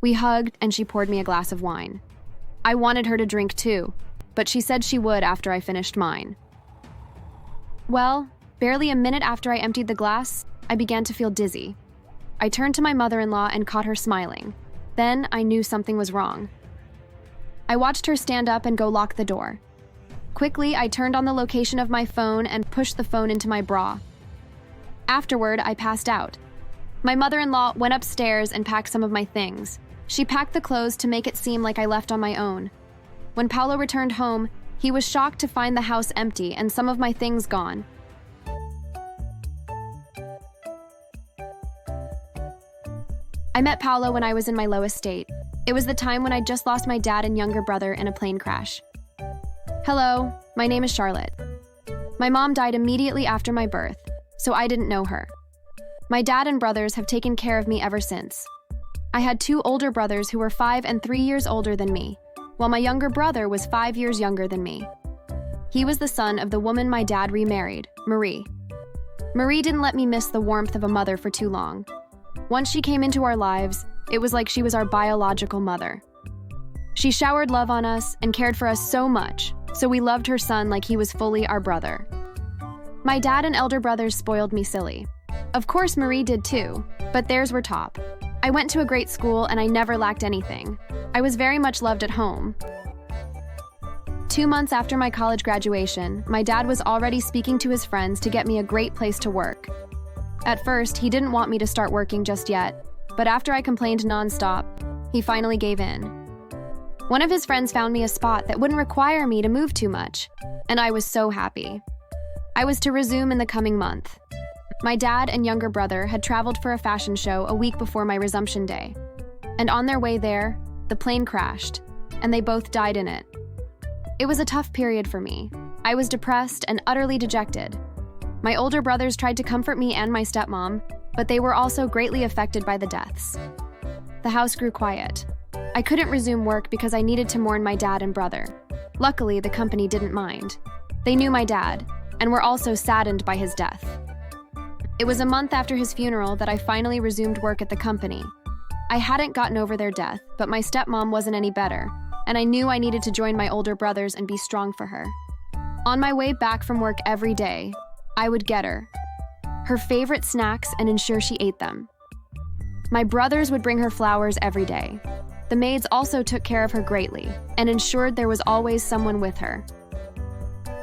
We hugged and she poured me a glass of wine. I wanted her to drink too, but she said she would after I finished mine. Well, barely a minute after I emptied the glass, I began to feel dizzy. I turned to my mother-in-law and caught her smiling. Then I knew something was wrong. I watched her stand up and go lock the door. Quickly, I turned on the location of my phone and pushed the phone into my bra. Afterward, I passed out. My mother-in-law went upstairs and packed some of my things. She packed the clothes to make it seem like I left on my own. When Paulo returned home, he was shocked to find the house empty and some of my things gone. I met Paulo when I was in my lowest state. It was the time when I'd just lost my dad and younger brother in a plane crash. Hello, my name is Charlotte. My mom died immediately after my birth, so I didn't know her. My dad and brothers have taken care of me ever since. I had 2 older brothers who were 5 and 3 years older than me, while my younger brother was 5 years younger than me. He was the son of the woman my dad remarried, Marie. Marie didn't let me miss the warmth of a mother for too long. Once she came into our lives, it was like she was our biological mother. She showered love on us and cared for us so much, so we loved her son like he was fully our brother. My dad and elder brothers spoiled me silly. Of course, Marie did too, but theirs were top. I went to a great school and I never lacked anything. I was very much loved at home. 2 months after my college graduation, my dad was already speaking to his friends to get me a great place to work. At first, he didn't want me to start working just yet, but after I complained nonstop, he finally gave in. One of his friends found me a spot that wouldn't require me to move too much, and I was so happy. I was to resume in the coming month. My dad and younger brother had traveled for a fashion show a week before my resumption day, and on their way there, the plane crashed, and they both died in it. It was a tough period for me. I was depressed and utterly dejected. My older brothers tried to comfort me and my stepmom, but they were also greatly affected by the deaths. The house grew quiet. I couldn't resume work because I needed to mourn my dad and brother. Luckily, the company didn't mind. They knew my dad, and were also saddened by his death. It was a month after his funeral that I finally resumed work at the company. I hadn't gotten over their death, but my stepmom wasn't any better, and I knew I needed to join my older brothers and be strong for her. On my way back from work every day, I would get her favorite snacks and ensure she ate them. My brothers would bring her flowers every day. The maids also took care of her greatly and ensured there was always someone with her.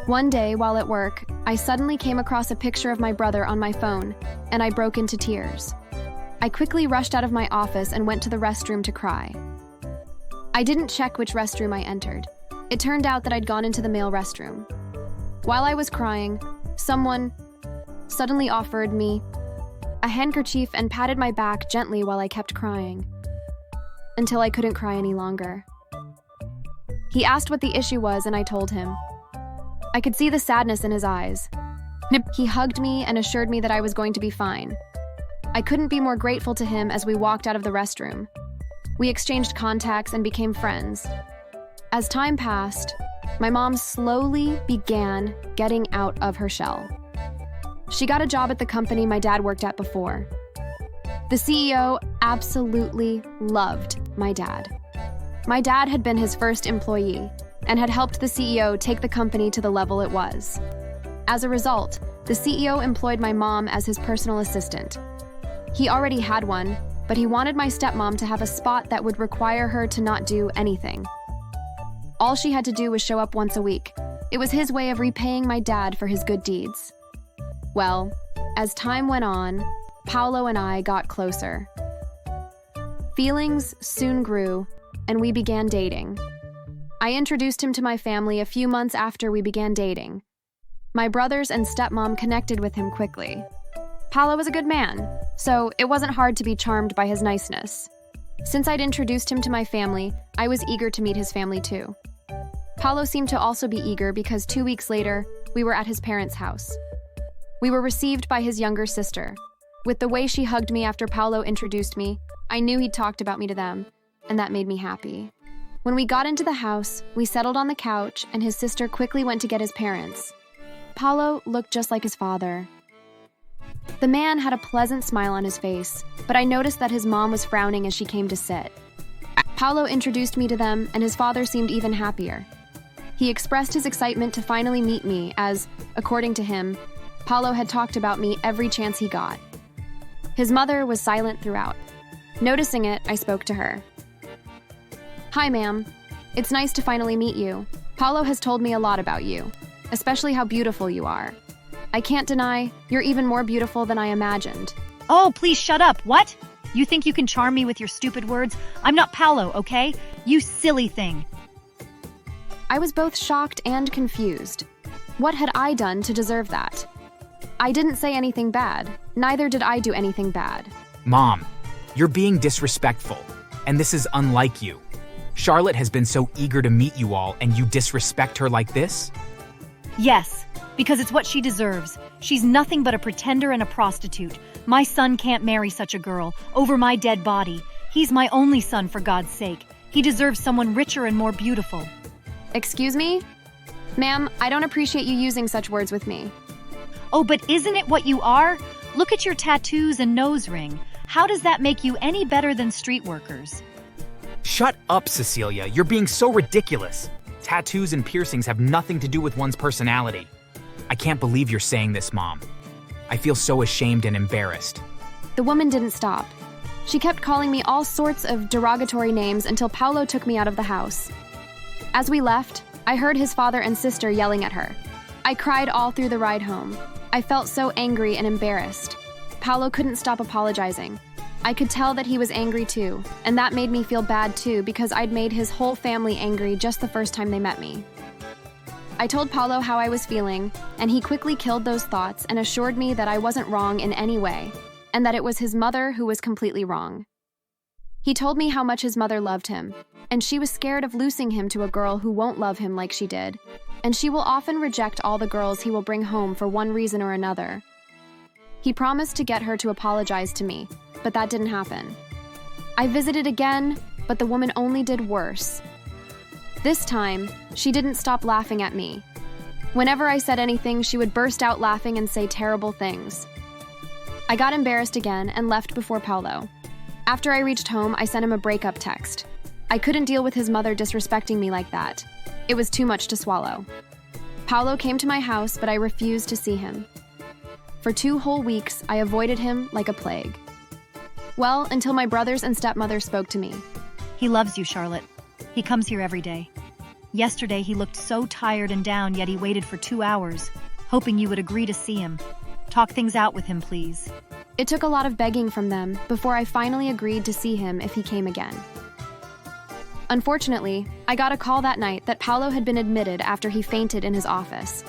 One day, while at work, I suddenly came across a picture of my brother on my phone, and I broke into tears. I quickly rushed out of my office and went to the restroom to cry. I didn't check which restroom I entered. It turned out that I'd gone into the male restroom. While I was crying, someone suddenly offered me a handkerchief and patted my back gently while I kept crying, until I couldn't cry any longer. He asked what the issue was, and I told him. I could see the sadness in his eyes. He hugged me and assured me that I was going to be fine. I couldn't be more grateful to him as we walked out of the restroom. We exchanged contacts and became friends. As time passed, my mom slowly began getting out of her shell. She got a job at the company my dad worked at before. The CEO absolutely loved my dad. My dad had been his first employee and had helped the CEO take the company to the level it was. As a result, the CEO employed my mom as his personal assistant. He already had one, but he wanted my stepmom to have a spot that would require her to not do anything. All she had to do was show up once a week. It was his way of repaying my dad for his good deeds. Well, as time went on, Paulo and I got closer. Feelings soon grew, and we began dating. I introduced him to my family a few months after we began dating. My brothers and stepmom connected with him quickly. Paulo was a good man, so it wasn't hard to be charmed by his niceness. Since I'd introduced him to my family, I was eager to meet his family too. Paulo seemed to also be eager because 2 weeks later, we were at his parents' house. We were received by his younger sister. With the way she hugged me after Paulo introduced me, I knew he'd talked about me to them, and that made me happy. When we got into the house, we settled on the couch, and his sister quickly went to get his parents. Paulo looked just like his father. The man had a pleasant smile on his face, but I noticed that his mom was frowning as she came to sit. Paulo introduced me to them, and his father seemed even happier. He expressed his excitement to finally meet me as, according to him, Paulo had talked about me every chance he got. His mother was silent throughout. Noticing it, I spoke to her. "Hi, ma'am. It's nice to finally meet you. Paulo has told me a lot about you, especially how beautiful you are. I can't deny, you're even more beautiful than I imagined." Oh, please shut up. What? You think you can charm me with your stupid words? I'm not Paulo, okay? You silly thing. I was both shocked and confused. What had I done to deserve that? I didn't say anything bad. Neither did I do anything bad. Mom, you're being disrespectful, and this is unlike you. Charlotte has been so eager to meet you all, and you disrespect her like this? Yes, because it's what she deserves. She's nothing but a pretender and a prostitute. My son can't marry such a girl over my dead body. He's my only son, for God's sake. He deserves someone richer and more beautiful. Excuse me? Ma'am, I don't appreciate you using such words with me. Oh, but isn't it what you are? Look at your tattoos and nose ring. How does that make you any better than street workers? Shut up, Cecilia. You're being so ridiculous. Tattoos and piercings have nothing to do with one's personality. I can't believe you're saying this, Mom. I feel so ashamed and embarrassed. The woman didn't stop. She kept calling me all sorts of derogatory names until Paulo took me out of the house. As we left, I heard his father and sister yelling at her. I cried all through the ride home. I felt so angry and embarrassed. Paulo couldn't stop apologizing. I could tell that he was angry too, and that made me feel bad too because I'd made his whole family angry just the first time they met me. I told Paulo how I was feeling, and he quickly killed those thoughts and assured me that I wasn't wrong in any way, and that it was his mother who was completely wrong. He told me how much his mother loved him, and she was scared of losing him to a girl who won't love him like she did, and she will often reject all the girls he will bring home for one reason or another. He promised to get her to apologize to me, but that didn't happen. I visited again, but the woman only did worse. This time, she didn't stop laughing at me. Whenever I said anything, she would burst out laughing and say terrible things. I got embarrassed again and left before Paulo. After I reached home, I sent him a breakup text. I couldn't deal with his mother disrespecting me like that. It was too much to swallow. Paulo came to my house, but I refused to see him. For 2 whole weeks, I avoided him like a plague. Well, until my brothers and stepmother spoke to me. He loves you, Charlotte. He comes here every day. Yesterday, he looked so tired and down, yet he waited for 2 hours, hoping you would agree to see him. Talk things out with him, please. It took a lot of begging from them before I finally agreed to see him if he came again. Unfortunately, I got a call that night that Paulo had been admitted after he fainted in his office.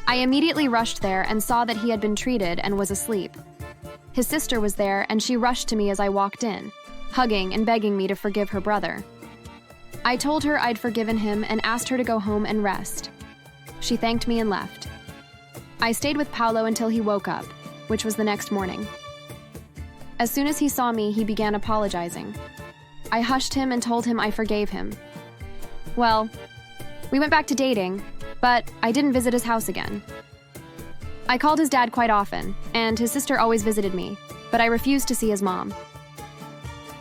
I immediately rushed there and saw that he had been treated and was asleep. His sister was there, and she rushed to me as I walked in, hugging and begging me to forgive her brother. I told her I'd forgiven him and asked her to go home and rest. She thanked me and left. I stayed with Paulo until he woke up, which was the next morning. As soon as he saw me, he began apologizing. I hushed him and told him I forgave him. Well, we went back to dating, but I didn't visit his house again. I called his dad quite often, and his sister always visited me, but I refused to see his mom.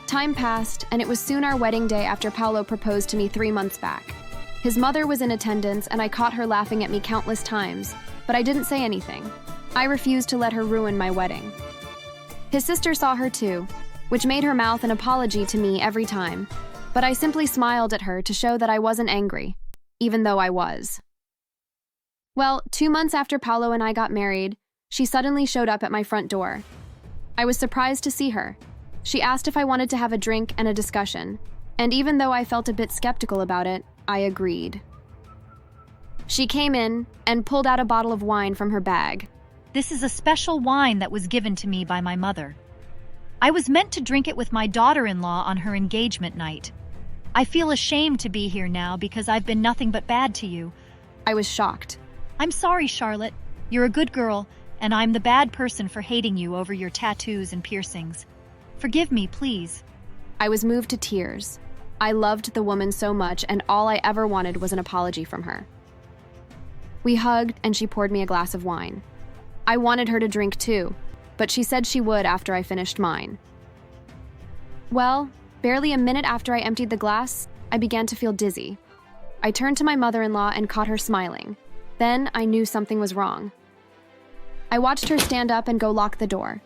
Time passed, and it was soon our wedding day after Paulo proposed to me 3 months back. His mother was in attendance, and I caught her laughing at me countless times, but I didn't say anything. I refused to let her ruin my wedding. His sister saw her too, which made her mouth an apology to me every time, but I simply smiled at her to show that I wasn't angry, even though I was. Well, 2 months after Paulo and I got married, she suddenly showed up at my front door. I was surprised to see her. She asked if I wanted to have a drink and a discussion, and even though I felt a bit skeptical about it, I agreed. She came in and pulled out a bottle of wine from her bag. This is a special wine that was given to me by my mother. I was meant to drink it with my daughter-in-law on her engagement night. I feel ashamed to be here now because I've been nothing but bad to you. I was shocked. I'm sorry, Charlotte. You're a good girl, and I'm the bad person for hating you over your tattoos and piercings. Forgive me, please. I was moved to tears. I loved the woman so much, and all I ever wanted was an apology from her. We hugged, and she poured me a glass of wine. I wanted her to drink too, but she said she would after I finished mine. Well, Barely a minute after I emptied the glass, I began to feel dizzy. I turned to my mother-in-law and caught her smiling. Then I knew something was wrong. I watched her stand up and go lock the door.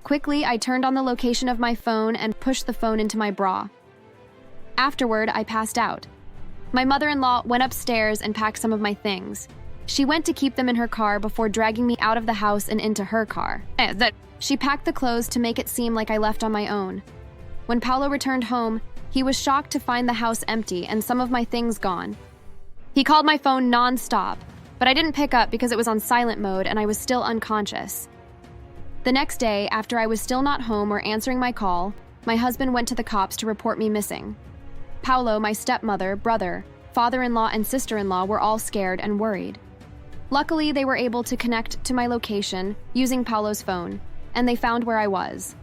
Quickly, I turned on the location of my phone and pushed the phone into my bra. Afterward, I passed out. My mother-in-law went upstairs and packed some of my things. She went to keep them in her car before dragging me out of the house and into her car. She packed the clothes to make it seem like I left on my own. When Paulo returned home, he was shocked to find the house empty and some of my things gone. He called my phone non-stop, but I didn't pick up because it was on silent mode and I was still unconscious. The next day, after I was still not home or answering my call, my husband went to the cops to report me missing. Paulo, my stepmother, brother, father-in-law, and sister-in-law were all scared and worried. Luckily, they were able to connect to my location using Paulo's phone, and they found where I was.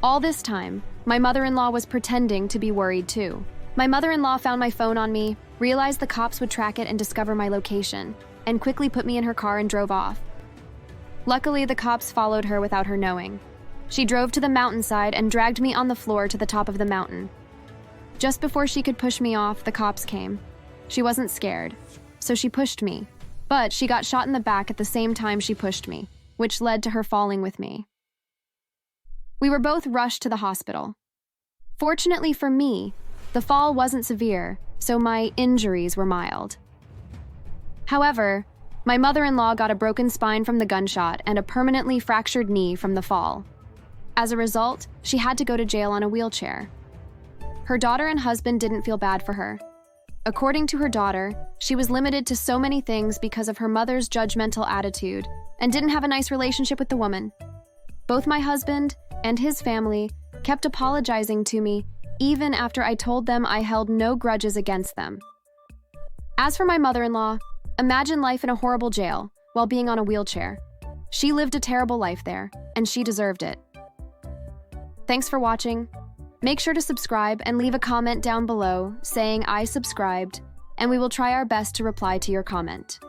All this time, my mother-in-law was pretending to be worried too. My mother-in-law found my phone on me, realized the cops would track it and discover my location, and quickly put me in her car and drove off. Luckily, the cops followed her without her knowing. She drove to the mountainside and dragged me on the floor to the top of the mountain. Just before she could push me off, the cops came. She wasn't scared, so she pushed me, but she got shot in the back at the same time she pushed me, which led to her falling with me. We were both rushed to the hospital. Fortunately for me, the fall wasn't severe, so my injuries were mild. However, my mother-in-law got a broken spine from the gunshot and a permanently fractured knee from the fall. As a result, she had to go to jail on a wheelchair. Her daughter and husband didn't feel bad for her. According to her daughter, she was limited to so many things because of her mother's judgmental attitude and didn't have a nice relationship with the woman. Both my husband and his family kept apologizing to me even after I told them I held no grudges against them. As for my mother-in-law, imagine life in a horrible jail while being on a wheelchair. She lived a terrible life there, and she deserved it. Thanks for watching. Make sure to subscribe and leave a comment down below saying I subscribed, and we will try our best to reply to your comment.